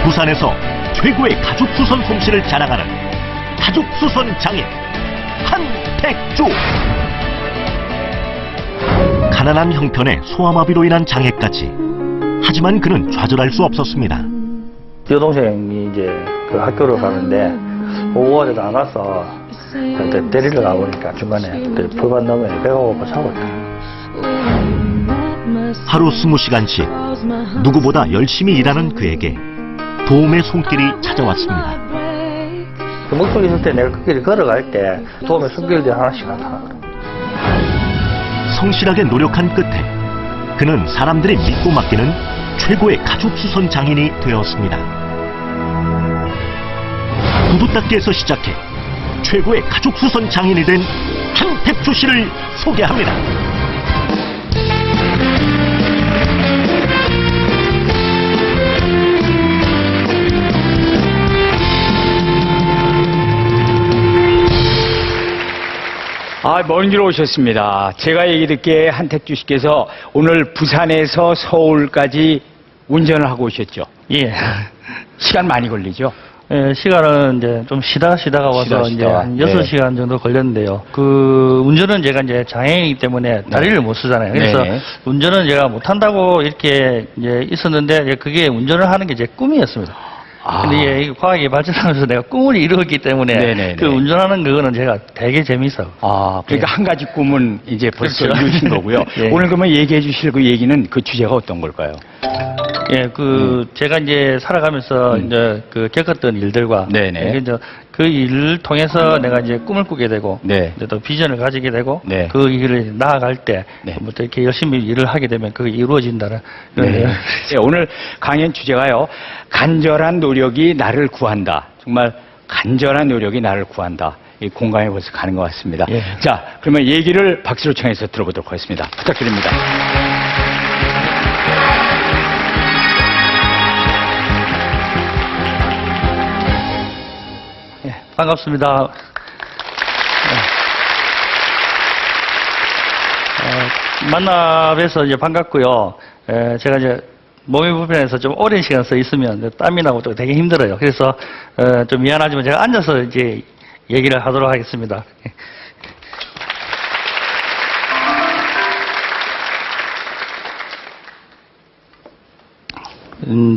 부산에서 최고의 가죽수선 솜씨를 자랑하는 가죽수선 장인 한택조. 가난한 형편에 소아마비로 인한 장애까지. 하지만 그는 좌절할 수 없었습니다. 여동생이 이제 그 학교를 가는데 오후까지도 안 와서 그때 데리러 가보니까 중간에 그때 풀밭 너머에 배가 고파 자고 있다. 하루 20시간씩 누구보다 열심히 일하는 그에게 도움의 손길이 찾아왔습니다. 그 목표가 있을 때 내가 그 길을 걸어갈 때 도움의 손길들이 하나씩 나타나거든. 성실하게 노력한 끝에 그는 사람들이 믿고 맡기는 최고의 가죽수선 장인이 되었습니다. 구두닦기에서 시작해 최고의 가죽수선 장인이 된 한택조 씨를 소개합니다. 먼 길 오셨습니다. 제가 얘기 듣기에 한택주 씨께서 오늘 부산에서 서울까지 운전을 하고 오셨죠? 예. 시간 많이 걸리죠? 예, 시간은 이제 좀 쉬다가 와서 이제 한 6시간 정도 걸렸는데요. 그 운전은 제가 이제 장애인이기 때문에 다리를 못 쓰잖아요. 그래서 운전은 제가 못 한다고 이렇게 이제 있었는데 그게 운전을 하는 게 제 꿈이었습니다. 근데 이게 과학이 발전하면서 내가 꿈을 이루었기 때문에 그 운전하는 그거는 제가 되게 재미있어요. 그러니까 한 가지 꿈은 이제 벌써 그렇죠. 이루신 거고요. 오늘 그러면 얘기해 주실 그 얘기는 그 주제가 어떤 걸까요? 예, 제가 이제 살아가면서 이제 그 겪었던 일들과 이제 그 일을 통해서 내가 이제 꿈을 꾸게 되고 이제 또 비전을 가지게 되고 그 일을 나아갈 때 또 이렇게 열심히 일을 하게 되면 그게 이루어진다는 그런 오늘 강연 주제가요. 간절한 노력이 나를 구한다. 정말 간절한 노력이 나를 구한다. 이 공감해 벌써 가는 것 같습니다. 자, 그러면 얘기를 박수로 청해서 들어보도록 하겠습니다. 부탁드립니다. 반갑습니다. 만나 뵈서 이제 반갑고요. 제가 이제 몸이 불편해서 좀 오랜 시간 서 있으면 땀이 나고 또 되게 힘들어요. 그래서 좀 미안하지만 제가 앉아서 이제 얘기를 하도록 하겠습니다.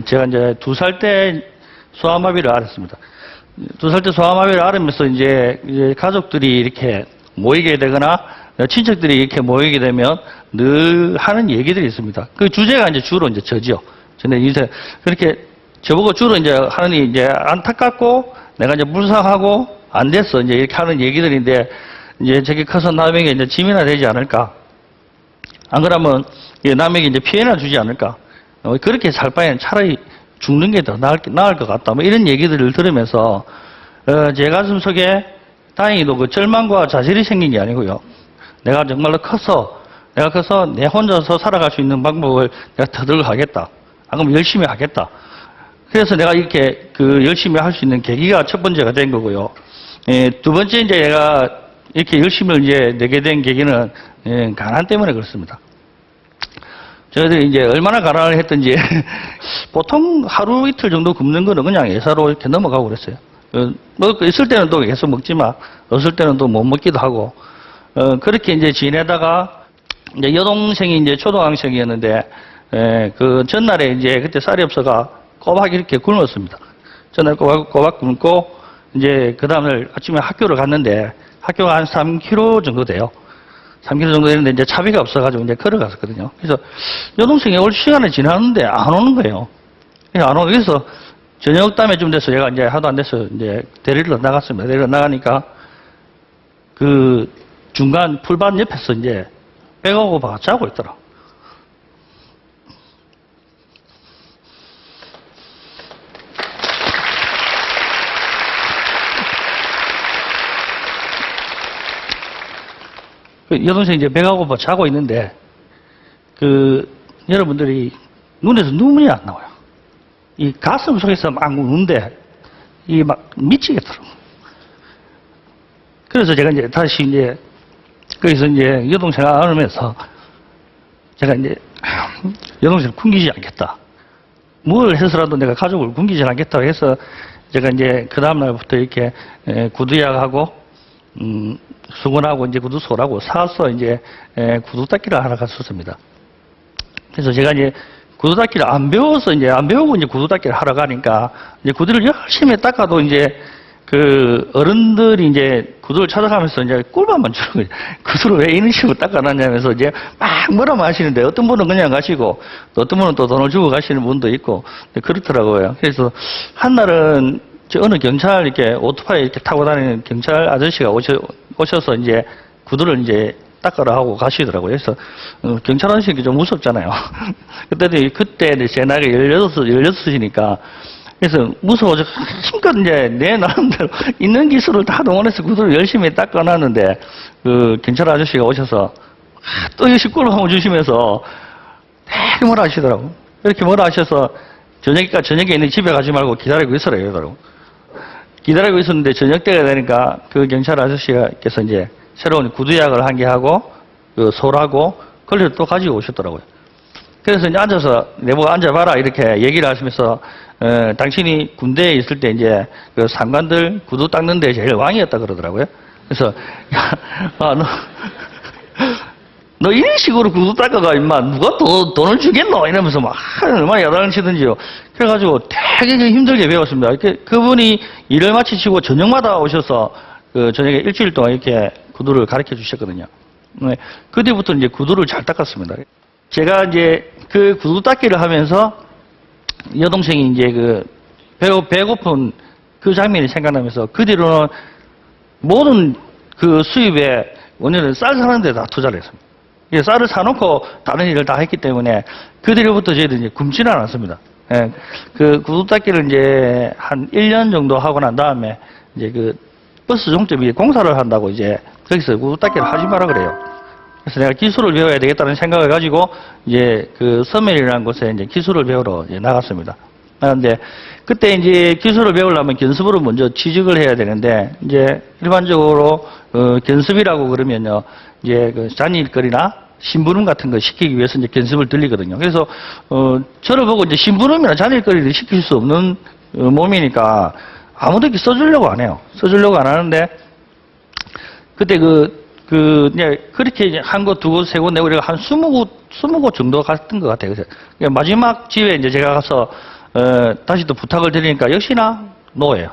제가 이제 2살 때 소아마비를 앓았습니다. 2살 때 소아마비를 앓으면서 이제 가족들이 이렇게 모이게 되거나 친척들이 이렇게 모이게 되면 늘 하는 얘기들이 있습니다. 그 주제가 이제 주로 이제 저지요. 근데 이제 그렇게 저보고 주로 이제 하는 이제 안타깝고 내가 이제 불쌍하고 안 됐어 이제 이렇게 하는 얘기들인데 이제 저게 커서 남에게 이제 짐이나 되지 않을까? 안 그러면 남에게 이제 피해나 주지 않을까? 그렇게 살 바에는 차라리 죽는 게 더 나을 것 같다. 뭐 이런 얘기들을 들으면서 제 가슴 속에 다행히도 그 절망과 좌절이 생긴 게 아니고요. 내가 정말로 내가 커서 내 혼자서 살아갈 수 있는 방법을 내가 터득을 하겠다. 안 그러면 열심히 하겠다. 그래서 내가 이렇게 열심히 할 수 있는 계기가 첫 번째가 된 거고요. 두 번째 이제 내가 이렇게 열심히 이제 내게 된 계기는 가난 때문에 그렇습니다. 저희들이 이제 얼마나 가난을 했든지 보통 하루 이틀 정도 굶는 거는 그냥 예사로 이렇게 넘어가고 그랬어요. 있을 때는 또 계속 먹지만 없을 때는 또 못 먹기도 하고 그렇게 이제 지내다가 이제 여동생이 이제 초등학생이었는데 그 전날에 이제 그때 쌀이 없어가 꼬박 이렇게 굶었습니다. 전날 꼬박 굶고 이제 그 다음날 아침에 학교를 갔는데 학교가 한 3km 정도 돼요. 3km 정도 되는데 이제 차비가 없어가지고 이제 걸어갔었거든요. 그래서 여동생이 올 시간이 지났는데 안 오는 거예요. 안 오고 그래서 저녁 땀에 돼서 얘가 이제 하도 안 돼서 이제 데리러 나갔습니다. 데리러 나가니까 그 중간 풀밭 옆에서 이제 배가 고파 자고 있더라. 여동생이 이제 배가 고파 자고 있는데, 여러분들이 눈에서 눈물이 안 나와요. 이 가슴 속에서 막 우는데, 이 막 미치겠더라고. 그래서 제가 이제 다시 이제, 거기서 이제 여동생을 안으면서, 제가 이제, 여동생을 숨기지 않겠다. 뭘 해서라도 내가 가족을 굶기지 않겠다고 해서 제가 이제 그 다음날부터 이렇게 구두약하고 수건하고 이제 구두소라고 사서 이제 구두 닦기를 하러 갔었습니다. 그래서 제가 이제 구두 닦기를 안 배워서 이제 안 배우고 이제 구두 닦기를 하러 가니까 이제 구두를 열심히 닦아도 이제 그 어른들이 이제 구두를 찾아가면서 이제 꿀밤만 주는 거예요. 구두를 왜 이런 식으로 닦아놨냐면서 이제 막 뭐라만 하시는데 어떤 분은 그냥 가시고 또 어떤 분은 또 돈을 주고 가시는 분도 있고 그렇더라고요. 그래서 한 날은 저 어느 경찰 이렇게 오토바이 이렇게 타고 다니는 경찰 아저씨가 오셔서 이제 구두를 이제 닦으라 하고 가시더라고요. 그래서 경찰 아저씨가 좀 무섭잖아요. 그때 제 나이가 16이니까 그래서 무서워서 힘껏 이제 내 나름대로 있는 기술을 다 동원해서 구두를 열심히 닦아놨는데 그 경찰 아저씨가 오셔서 또 역시 꿀밤을 주시면서 되게 뭐라 하시더라고. 이렇게 뭐라 하셔서 저녁에 있는 집에 가지 말고 기다리고 있으라 이러더라고. 기다리고 있었는데 저녁 때가 되니까 그 경찰 아저씨께서 이제 새로운 구두약을 한 개 하고 그 솔하고 걸레를 또 가지고 오셨더라고요. 그래서 이제 앉아서 내보고 앉아봐라 이렇게 얘기를 하시면서 당신이 군대에 있을 때 이제 그 상관들 구두 닦는 데 제일 왕이었다 그러더라고요. 그래서 너 이런 식으로 구두 닦아가 임마 누가 돈을 주겠노 이러면서 막 얼마나 야단을 치든지요. 그래가지고 되게 힘들게 배웠습니다. 이렇게 그분이 일을 마치시고 저녁마다 오셔서 그 저녁에 일주일 동안 이렇게 구두를 가르쳐 주셨거든요. 네. 그 뒤부터 이제 구두를 잘 닦았습니다. 제가 이제 그 구두 닦기를 하면서 여동생이 이제 그 배고픈 그 장면이 생각나면서 그 뒤로는 모든 그 수입에 원래는 쌀 사는 데 다 투자를 했습니다. 쌀을 사놓고 다른 일을 다 했기 때문에 그 뒤로부터 저희들 이제 굶지는 않았습니다. 예, 그 구두 닦기를 이제 한 1년 정도 하고 난 다음에 이제 그 버스 종점이 공사를 한다고 이제 거기서 구두 닦기를 하지 마라 그래요. 그래서 내가 기술을 배워야 되겠다는 생각을 가지고 이제 그 서멜이라는 곳에 이제 기술을 배우러 이제 나갔습니다. 그런데 그때 이제 기술을 배우려면 견습으로 먼저 취직을 해야 되는데 이제 일반적으로 견습이라고 그러면요 이제 그 잔일거리나 심부름 같은 거 시키기 위해서 이제 견습을 들리거든요. 그래서 저를 보고 이제 심부름이나 잔일거리를 시킬 수 없는 몸이니까 아무도 이렇게 써주려고 안 해요. 써주려고 안 하는데 그때 이제 그렇게 이제 한 곳, 두 곳, 세 곳 내고 우리가 한 20곳 정도 갔던 것 같아요. 그래서 마지막 집에 이제 제가 가서, 다시 또 부탁을 드리니까 역시나 노예요.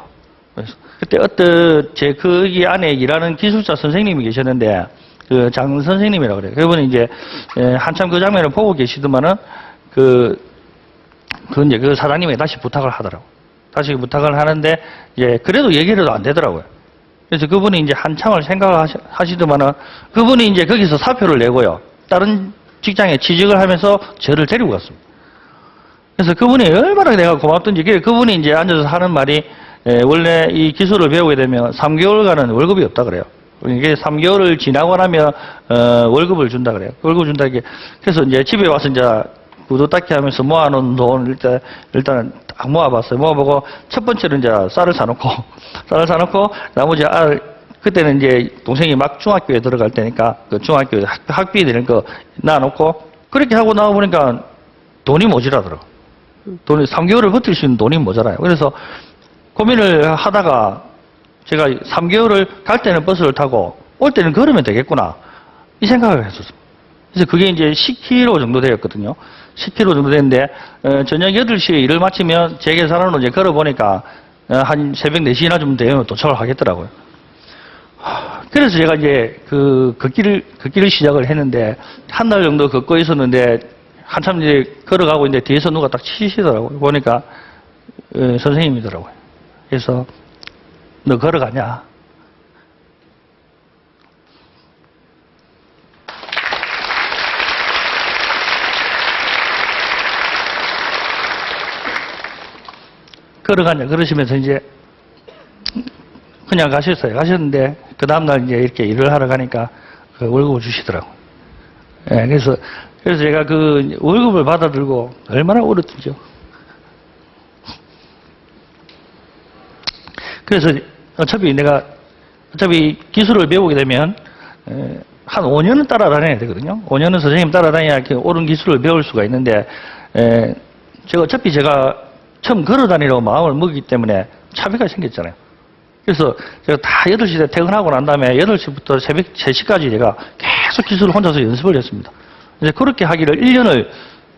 그래서 그때 거기 안에 일하는 기술자 선생님이 계셨는데, 그 장 선생님이라고 그래요. 그분이 이제, 한참 그 장면을 보고 계시더만은, 이제 그 사장님에게 다시 부탁을 하더라고요. 다시 부탁을 하는데, 이제 그래도 얘기를 안 되더라고요. 그래서 그분이 이제 한참을 생각을 하시더만은 그분이 이제 거기서 사표를 내고요. 다른 직장에 취직을 하면서 저를 데리고 갔습니다. 그래서 그분이 얼마나 내가 고맙던지 그분이 이제 앉아서 하는 말이 원래 이 기술을 배우게 되면 3개월간은 월급이 없다 그래요. 이게 3개월을 지나고 나면 월급을 준다 그래요. 월급 준다 이게 그래서 이제 집에 와서 이제 구두 닦기 하면서 모아놓은 돈 일단 딱 모아봤어요. 모아보고 첫 번째는 이제 쌀을 사놓고 나머지 그때는 이제 동생이 막 중학교에 들어갈 때니까 그 중학교 학비 되는 거 놔놓고 그렇게 하고 나와보니까 돈이 모자라더라고. 돈이 3개월을 버틸 수 있는 돈이 모자라요. 그래서 고민을 하다가 제가 3개월을 갈 때는 버스를 타고 올 때는 걸으면 되겠구나 이 생각을 했었어요. 그래서 그게 이제 10km 정도 되었거든요. 10km 정도 됐는데 저녁 8시에 일을 마치면 제 계산으로 이제 걸어보니까 한 새벽 4시나 좀 되면 도착을 하겠더라고요. 그래서 제가 이제 걷기를 시작을 했는데 한 달 정도 걷고 있었는데 한참 이제 걸어가고 있는데 뒤에서 누가 딱 치시더라고요. 보니까 선생님이더라고요. 그래서 너 걸어가냐? 걸어가냐 그러시면서 이제 그냥 가셨어요. 가셨는데 그 다음날 이제 이렇게 일을 하러 가니까 그 월급을 주시더라고. 예, 그래서 제가 그 월급을 받아들고 얼마나 울었던지요. 그래서 어차피 기술을 배우게 되면 한 5년은 따라다녀야 되거든요. 5년은 선생님 따라다녀야 이렇게 옳은 기술을 배울 수가 있는데 제가 처음 걸어 다니려고 마음을 먹기 때문에 차비가 생겼잖아요. 그래서 제가 다 8시에 퇴근하고 난 다음에 8시부터 새벽 3시까지 제가 계속 기술을 혼자서 연습을 했습니다. 이제 그렇게 하기를 1년을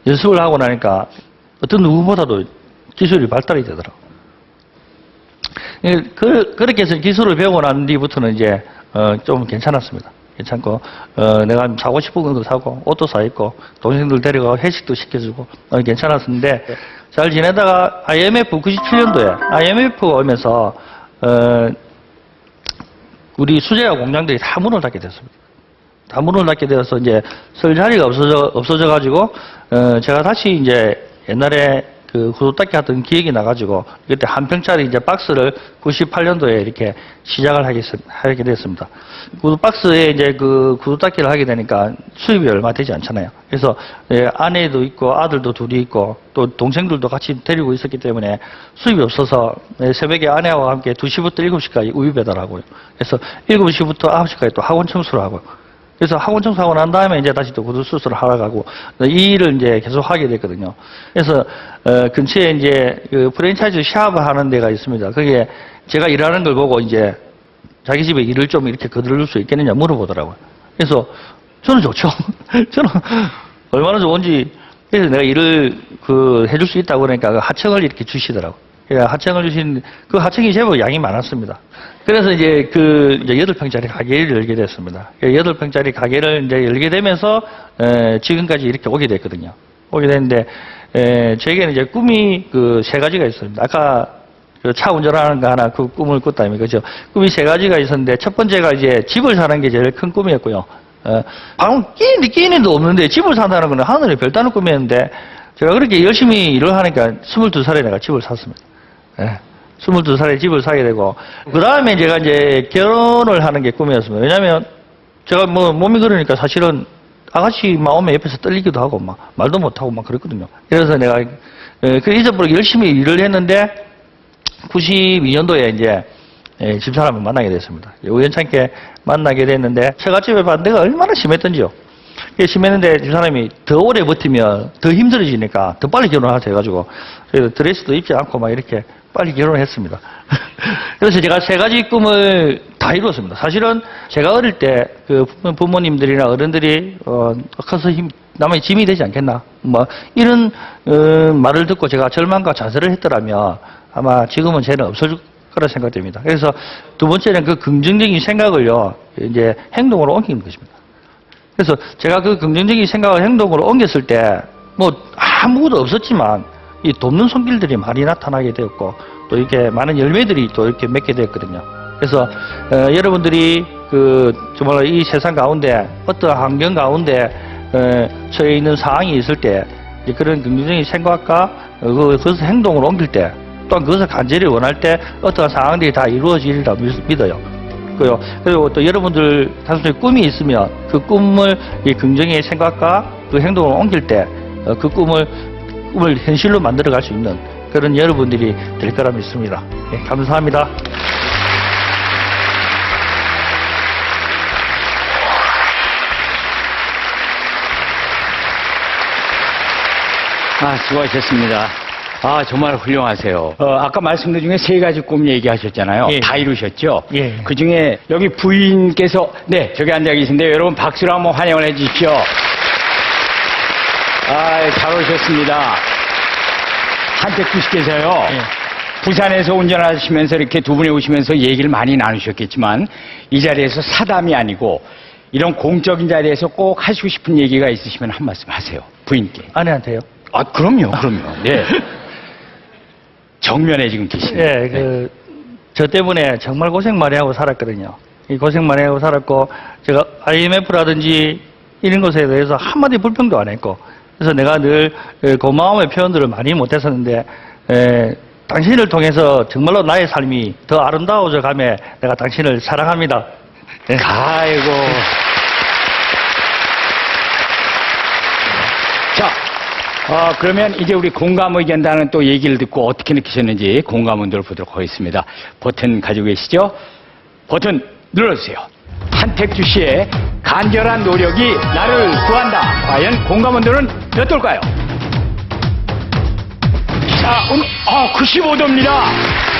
연습을 하고 나니까 어떤 누구보다도 기술이 발달이 되더라고요. 그렇게 해서 기술을 배우고 난 뒤부터는 이제, 좀 괜찮았습니다. 괜찮고, 내가 사고 싶은 것도 사고, 옷도 사입고, 동생들 데려가고 회식도 시켜주고, 괜찮았었는데, 잘 지내다가 IMF 97년도에 IMF가 오면서, 우리 수제화 공장들이 다 문을 닫게 됐습니다. 다 문을 닫게 되어서 이제 설 자리가 없어져가지고, 제가 다시 이제 옛날에 그 구두 닦기 하던 기억이 나가지고, 그때 한 평짜리 이제 박스를 98년도에 이렇게 시작을 하게 됐습니다. 구두 박스에 이제 그 구두 닦기를 하게 되니까 수입이 얼마 되지 않잖아요. 그래서 아내도 있고 아들도 둘이 있고 또 동생들도 같이 데리고 있었기 때문에 수입이 없어서 새벽에 아내와 함께 2시부터 7시까지 우유 배달하고요. 그래서 7시부터 9시까지 또 학원 청소를 하고요. 그래서 학원 청소하고 난 다음에 이제 다시 또 구두 수술을 하러 가고 이 일을 이제 계속 하게 됐거든요. 그래서 근처에 이제 그 프랜차이즈 샵을 하는 데가 있습니다. 그게 제가 일하는 걸 보고 이제 자기 집에 일을 좀 이렇게 거들을 수 있겠느냐 물어보더라고요. 그래서 저는 좋죠. 저는 얼마나 좋은지 그래서 내가 일을 해줄 수 있다고 그러니까 그 하청을 이렇게 주시더라고요. 하청을 주신 그 하청이 제법 양이 많았습니다. 그래서 이제 이제 8평짜리 가게를 열게 됐습니다. 8평짜리 가게를 이제 열게 되면서 지금까지 이렇게 오게 됐거든요. 오게 됐는데 저에게는 이제 꿈이 그 3가지가 있습니다. 아까 그 차 운전하는 거 하나 그 꿈을 꿨다면 그죠? 꿈이 3가지가 있었는데 첫 번째가 이제 집을 사는 게 제일 큰 꿈이었고요. 방금 끼니도 없는데 집을 산다는 건 하늘의 별 따는 꿈이었는데 제가 그렇게 열심히 일을 하니까 22살에 내가 집을 샀습니다. 22살에 집을 사게 되고, 그 다음에 제가 이제 결혼을 하는 게 꿈이었습니다. 왜냐면, 제가 뭐, 몸이 그러니까 사실은 아가씨만 오면 옆에서 떨리기도 하고, 막, 말도 못하고 막 그랬거든요. 그래서 내가, 그 잊어버리고 열심히 일을 했는데, 92년도에 이제, 집사람을 만나게 됐습니다. 우연찮게 만나게 됐는데, 처갓집의 반대가 얼마나 심했던지요. 심했는데 집사람이 더 오래 버티면 더 힘들어지니까 더 빨리 결혼하자 해가지고 그래서 드레스도 입지 않고 막 이렇게 빨리 결혼을 했습니다. 그래서 제가 3가지 꿈을 다 이루었습니다. 사실은 제가 어릴 때 그 부모님들이나 어른들이 커서 남의 짐이 되지 않겠나 뭐 이런 말을 듣고 제가 절망과 자살을 했더라면 아마 지금은 쟤는 없어질 거라 생각됩니다. 그래서 두 번째는 그 긍정적인 생각을요 이제 행동으로 옮기는 것입니다. 그래서 제가 그 긍정적인 생각을 행동으로 옮겼을 때, 뭐, 아무것도 없었지만, 이 돕는 손길들이 많이 나타나게 되었고, 또 이렇게 많은 열매들이 또 이렇게 맺게 되었거든요. 그래서, 여러분들이 정말 이 세상 가운데, 어떤 환경 가운데, 처해 있는 상황이 있을 때, 그런 긍정적인 생각과 그것을 행동으로 옮길 때, 또한 그것을 간절히 원할 때, 어떤 상황들이 다 이루어지리라 믿어요. 그리고 또 여러분들 단순히 꿈이 있으면 그 꿈을 이 긍정의 생각과 그 행동을 옮길 때 그 꿈을 현실로 만들어 갈 수 있는 그런 여러분들이 될 거라 믿습니다. 네, 감사합니다. 수고하셨습니다. 정말 훌륭하세요. 아까 말씀드린 중에 3가지 꿈 얘기하셨잖아요. 예. 다 이루셨죠? 예. 그 중에 여기 부인께서, 네, 저기 앉아 계신데 여러분 박수로 한번 환영을 해 주십시오. 잘 오셨습니다. 한택주 씨께서요. 예. 부산에서 운전하시면서 이렇게 두 분이 오시면서 얘기를 많이 나누셨겠지만 이 자리에서 사담이 아니고 이런 공적인 자리에서 꼭 하시고 싶은 얘기가 있으시면 한 말씀 하세요. 부인께. 아내한테요? 그럼요. 네. 정면에 지금 계시네요. 예, 저 때문에 정말 고생 많이 하고 살았거든요. 이 고생 많이 하고 살았고, 제가 IMF라든지 이런 것에 대해서 한마디 불평도 안 했고, 그래서 내가 늘 고마움의 표현들을 많이 못했었는데, 당신을 통해서 정말로 나의 삶이 더 아름다워져 가며 내가 당신을 사랑합니다. 네. 아이고. 자, 그러면 이제 우리 공감 의견단은 또 얘기를 듣고 어떻게 느끼셨는지 공감 운동을 보도록 하겠습니다. 버튼 가지고 계시죠? 버튼 눌러주세요. 한택주 씨의 간절한 노력이 나를 구한다. 과연 공감 운동은 어떨까요? 자, 오늘 95도입니다.